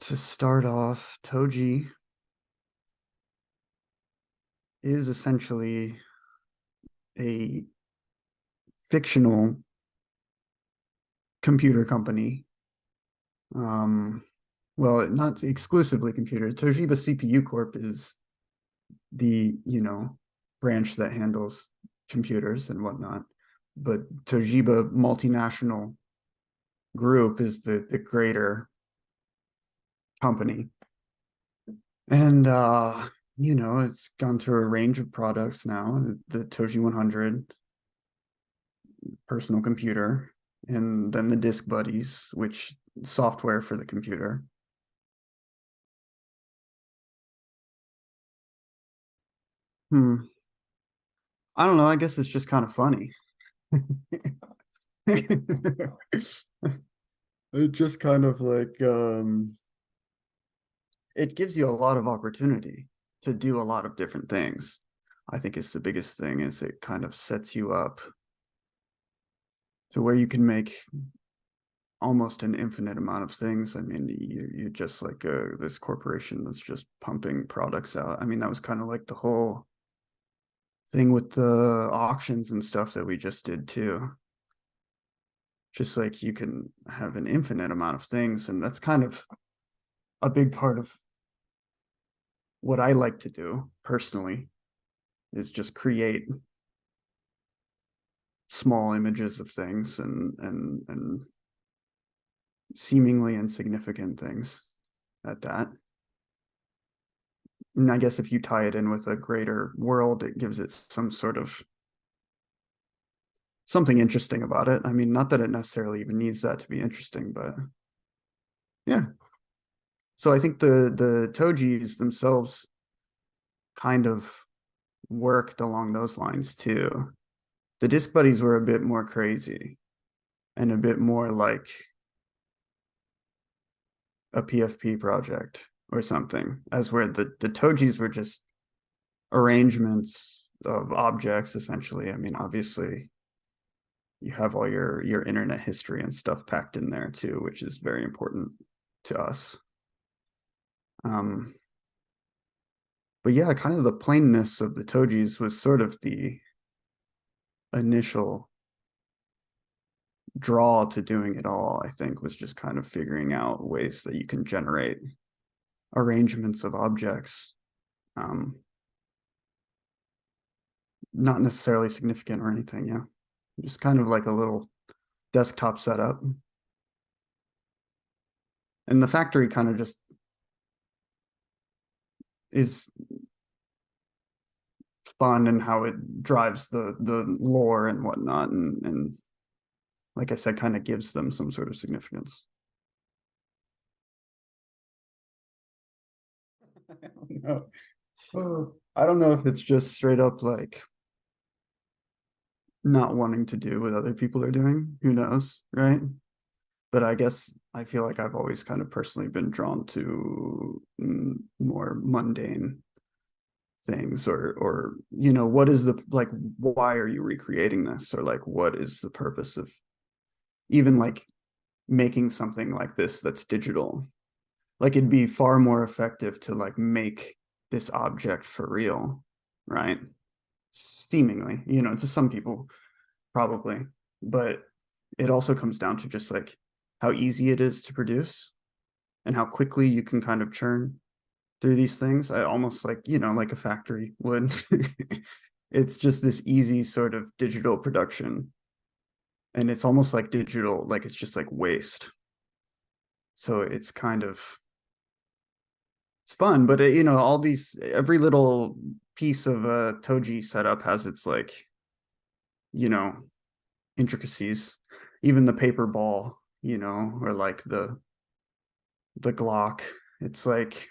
To start off, Toji is essentially a fictional computer company. Um, well, not exclusively computer. Tojiba CPU Corp is the, branch that handles computers and whatnot. But Tojiba multinational group is the greater company. And it's gone through a range of products now. The Toji 100 personal computer, and then the Disk Buddies, which software for the computer. Hmm. I don't know. I guess it's just kind of funny. It just kind of like it gives you a lot of opportunity to do a lot of different things. I think it's the biggest thing is it kind of sets you up to where you can make almost an infinite amount of things. I mean, you're just like this corporation that's just pumping products out. I mean, that was kind of like the whole thing with the auctions and stuff that we just did too. Just like you can have an infinite amount of things, and that's kind of a big part of what I like to do personally is just create small images of things and seemingly insignificant things at that. And I guess if you tie it in with a greater world, it gives it some sort of something interesting about it. I mean, not that it necessarily even needs that to be interesting, but yeah. So I think the Tojis themselves kind of worked along those lines too. The Disc Buddies were a bit more crazy and a bit more like a PFP project or something, as where the Tojis were just arrangements of objects essentially. I mean, obviously you have all your internet history and stuff packed in there too, which is very important to us. Um, but yeah, kind of the plainness of the Tojis was sort of the initial draw to doing it all. I think was just kind of figuring out ways that you can generate arrangements of objects, um, not necessarily significant or anything. Yeah, just kind of like a little desktop setup, and the factory kind of just is fun and how it drives the lore and whatnot, and like I said, kind of gives them some sort of significance. I don't know. I don't know if it's just straight up like not wanting to do what other people are doing. Who knows, right? But I guess I feel like I've always kind of personally been drawn to more mundane things, or what is the like, why are you recreating this, or like what is the purpose of even like making something like this that's digital. Like it'd be far more effective to like make this object for real, right? Seemingly, to some people probably, but it also comes down to just like how easy it is to produce and how quickly you can kind of churn through these things. I almost like, like a factory would. It's just this easy sort of digital production, and it's almost like digital, like it's just like waste. So it's kind of it's fun, but all these every little piece of a Toji setup has its like, you know, intricacies. Even the paper ball, or like the Glock. It's like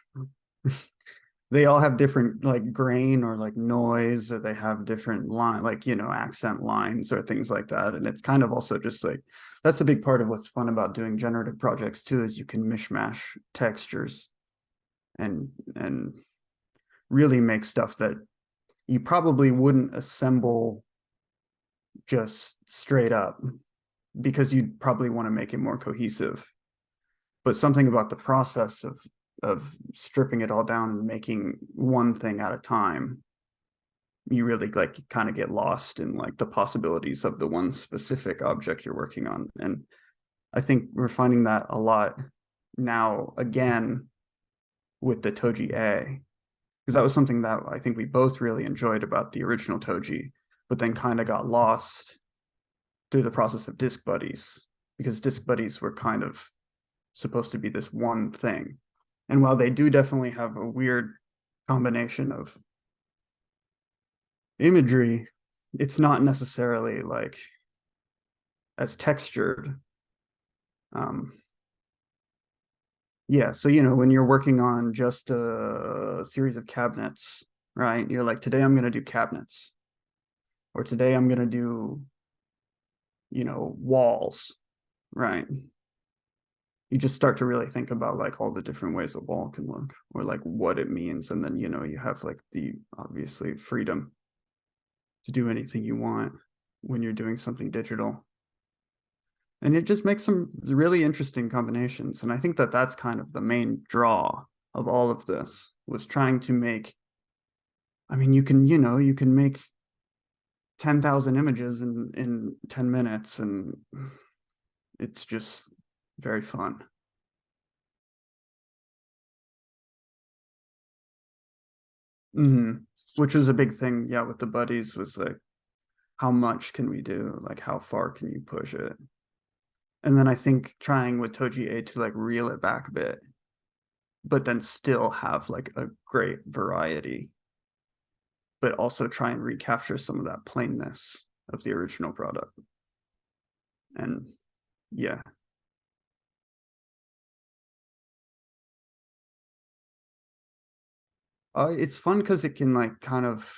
they all have different like grain or like noise, or they have different line, like, accent lines or things like that. And it's kind of also just like that's a big part of what's fun about doing generative projects too, is you can mishmash textures and really make stuff that you probably wouldn't assemble just straight up, because you'd probably want to make it more cohesive. but something about the process of stripping it all down and making one thing at a time, you really like kind of get lost in like the possibilities of the one specific object you're working on. And I think we're finding that a lot now again with the Toji A, because that was something that I think we both really enjoyed about the original Toji, but then kind of got lost through the process of Disc Buddies, because Disc Buddies were kind of supposed to be this one thing. And while they do definitely have a weird combination of imagery, it's not necessarily like as textured. Um, yeah, so when you're working on just a series of cabinets, right? You're like, today I'm going to do cabinets, or today I'm going to do, walls, right? You just start to really think about like all the different ways a wall can look, or like what it means, and then you have like the obviously freedom to do anything you want when you're doing something digital. And it just makes some really interesting combinations. And I think that that's kind of the main draw of all of this, was trying to make, I mean, you can make 10,000 images in 10 minutes, and it's just very fun. Which was a big thing, yeah, with the buddies, was like, how much can we do? Like, how far can you push it? And then I think trying with Toji A to like reel it back a bit, but then still have like a great variety, but also try and recapture some of that plainness of the original product. And yeah, it's fun because it can like kind of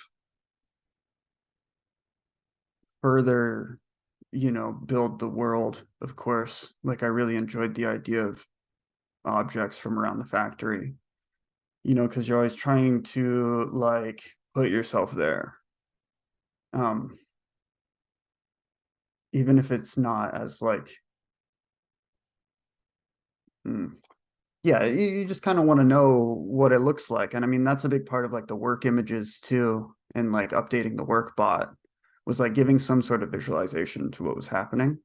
further, build the world, of course. Like I really enjoyed the idea of objects from around the factory, because you're always trying to like put yourself there. Um, Even if it's not as like, mm, yeah, you just kind of want to know what it looks like. And I mean, that's a big part of like the work images too, and like updating the work bot, was like giving some sort of visualization to what was happening.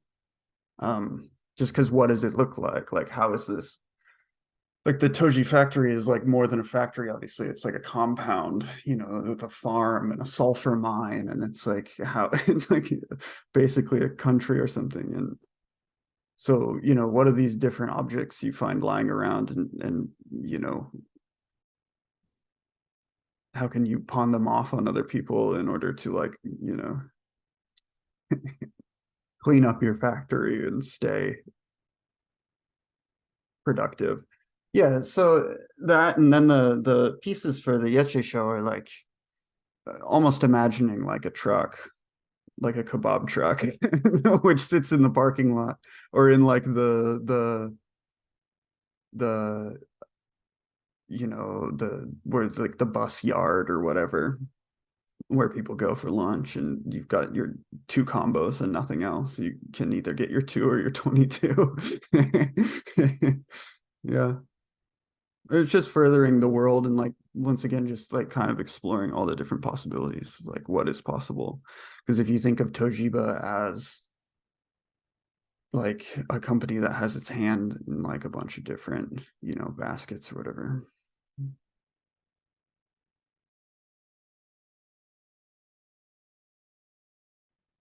Just because what does it look like? Like, how is this? Like the Toji factory is like more than a factory, obviously. It's like a compound, with a farm and a sulfur mine. And it's like how it's like basically a country or something. And so, what are these different objects you find lying around, and how can you pawn them off on other people in order to like, clean up your factory and stay productive? Yeah, so that, and then the pieces for the Yeche show are like almost imagining like a truck, like a kebab truck, which sits in the parking lot, or in like the the where like the bus yard or whatever, where people go for lunch, and you've got your two combos and nothing else. You can either get your two or your 22. Yeah, it's just furthering the world, and like once again just like kind of exploring all the different possibilities, like what is possible. Because if you think of Tojiba as like a company that has its hand in like a bunch of different baskets or whatever.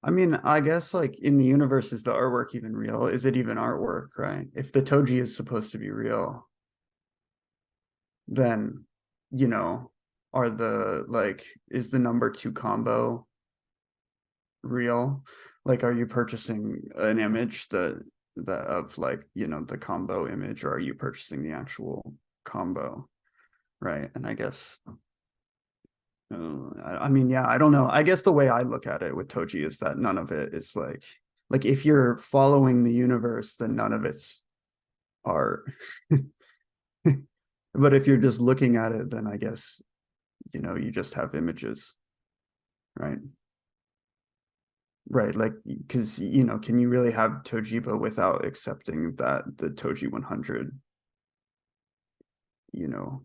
I mean, I guess like in the universe, is the artwork even real? Is it even artwork, right? If the Toji is supposed to be real, then, you know, are the like, is the number two combo real? Like, are you purchasing an image that of like, the combo image, or are you purchasing the actual combo? Right. And I guess, I mean, yeah, I don't know. I guess the way I look at it with Toji is that none of it is like if you're following the universe, then none of it's art. But if you're just looking at it, then I guess, you just have images, right? Right. Like, because, can you really have Tojiba without accepting that the Toji 100 you know,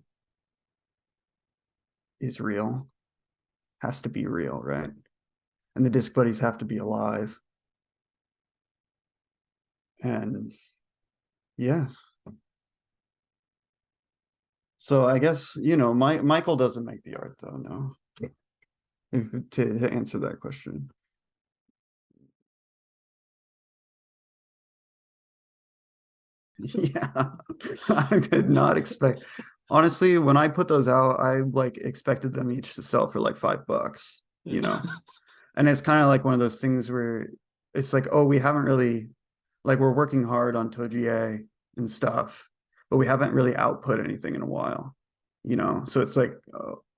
is real, has to be real, right? And the disc buddies have to be alive. And yeah. So I guess, Michael doesn't make the art though, no. To answer that question. Yeah, I did not expect. Honestly, when I put those out, I like expected them each to sell for like $5, And it's kind of like one of those things where it's like, oh, we haven't really, like, we're working hard on Tojiba and stuff, but we haven't really output anything in a while, So it's like,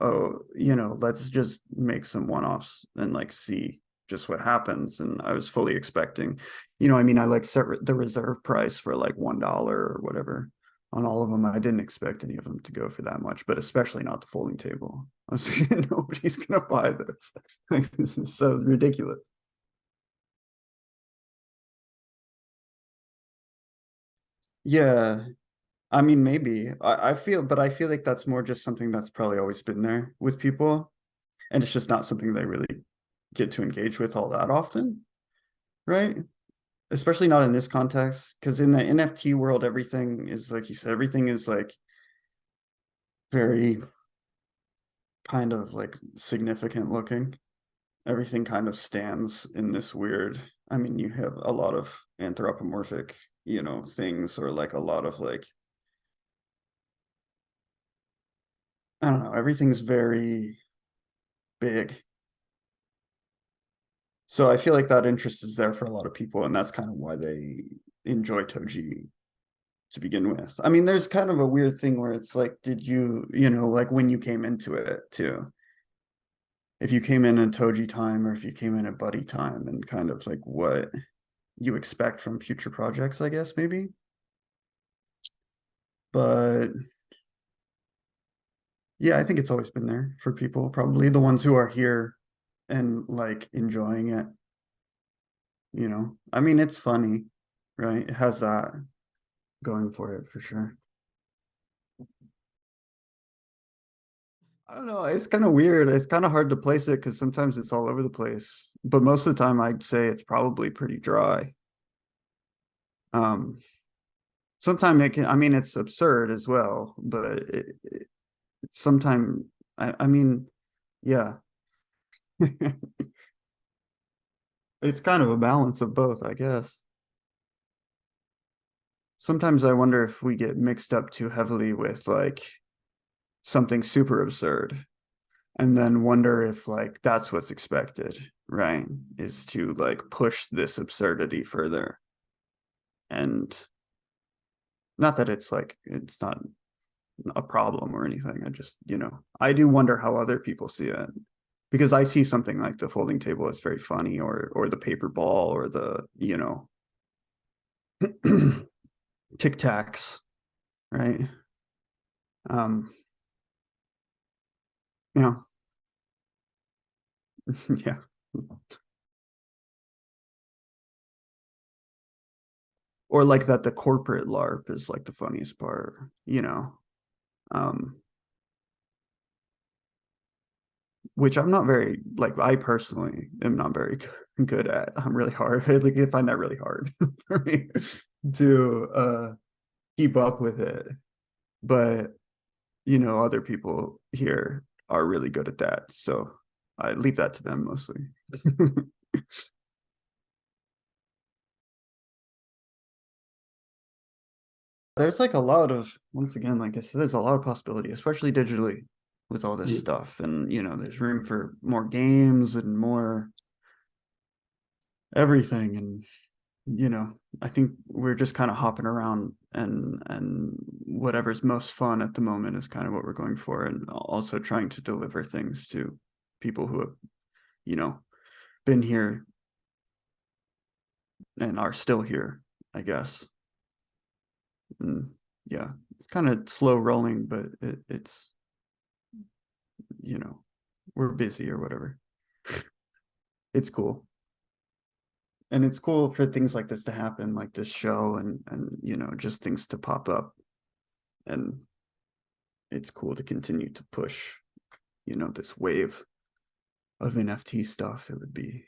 let's just make some one-offs and like see just what happens. And I was fully expecting, I like set the reserve price for like $1 or whatever on all of them. I didn't expect any of them to go for that much, but especially not the folding table. I was like, nobody's gonna buy this. Like, this is so ridiculous. Yeah, I mean, maybe. But I feel like that's more just something that's probably always been there with people, and it's just not something they really get to engage with all that often, right? Especially not in this context, because in the NFT world, everything is like you said, everything is like very kind of like significant looking. Everything kind of stands in this weird, I mean, you have a lot of anthropomorphic, things, or like a lot of like, I don't know, everything's very big. So I feel like that interest is there for a lot of people, and that's kind of why they enjoy Toji to begin with. I mean, there's kind of a weird thing where it's like, did you, like when you came into it too, if you came in Toji time or if you came in at Buddy time, and kind of like what you expect from future projects, I guess, maybe. But yeah, I think it's always been there for people, probably the ones who are here and like enjoying it. I mean, it's funny, right? It has that going for it for sure. I don't know. It's kind of weird. It's kind of hard to place it because sometimes it's all over the place. But most of the time, I'd say it's probably pretty dry. Um, Sometimes it can. I mean, it's absurd as well. But it's sometimes. I mean, yeah. It's kind of a balance of both, I guess. Sometimes I wonder if we get mixed up too heavily with like something super absurd, and then wonder if like that's what's expected, right? Is to like push this absurdity further. And not that it's not a problem or anything. I just, I do wonder how other people see it. Because I see something like the folding table as very funny, or the paper ball, or the, tic tacs, right? Um, yeah, yeah. Or like that the corporate LARP is like the funniest part, um, which I'm not very like I personally am not very good at. I'm really hard. I find that really hard for me to keep up with it. But other people here are really good at that. So I leave that to them mostly. There's like a lot of, once again, like I said, there's a lot of possibility, especially digitally with all this stuff. And, there's room for more games and more everything. And, I think we're just kind of hopping around, and whatever's most fun at the moment is kind of what we're going for. And also trying to deliver things to people who have, you know, been here and are still here, I guess. And yeah, it's kind of slow rolling, but it's, you know, we're busy or whatever. It's cool. And it's cool for things like this to happen, like this show, and just things to pop up. And it's cool to continue to push, this wave of NFT stuff. It would be,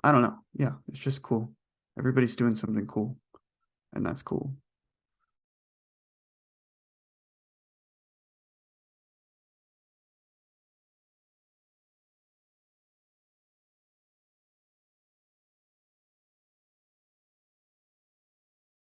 I don't know. Yeah, it's just cool. Everybody's doing something cool, and that's cool.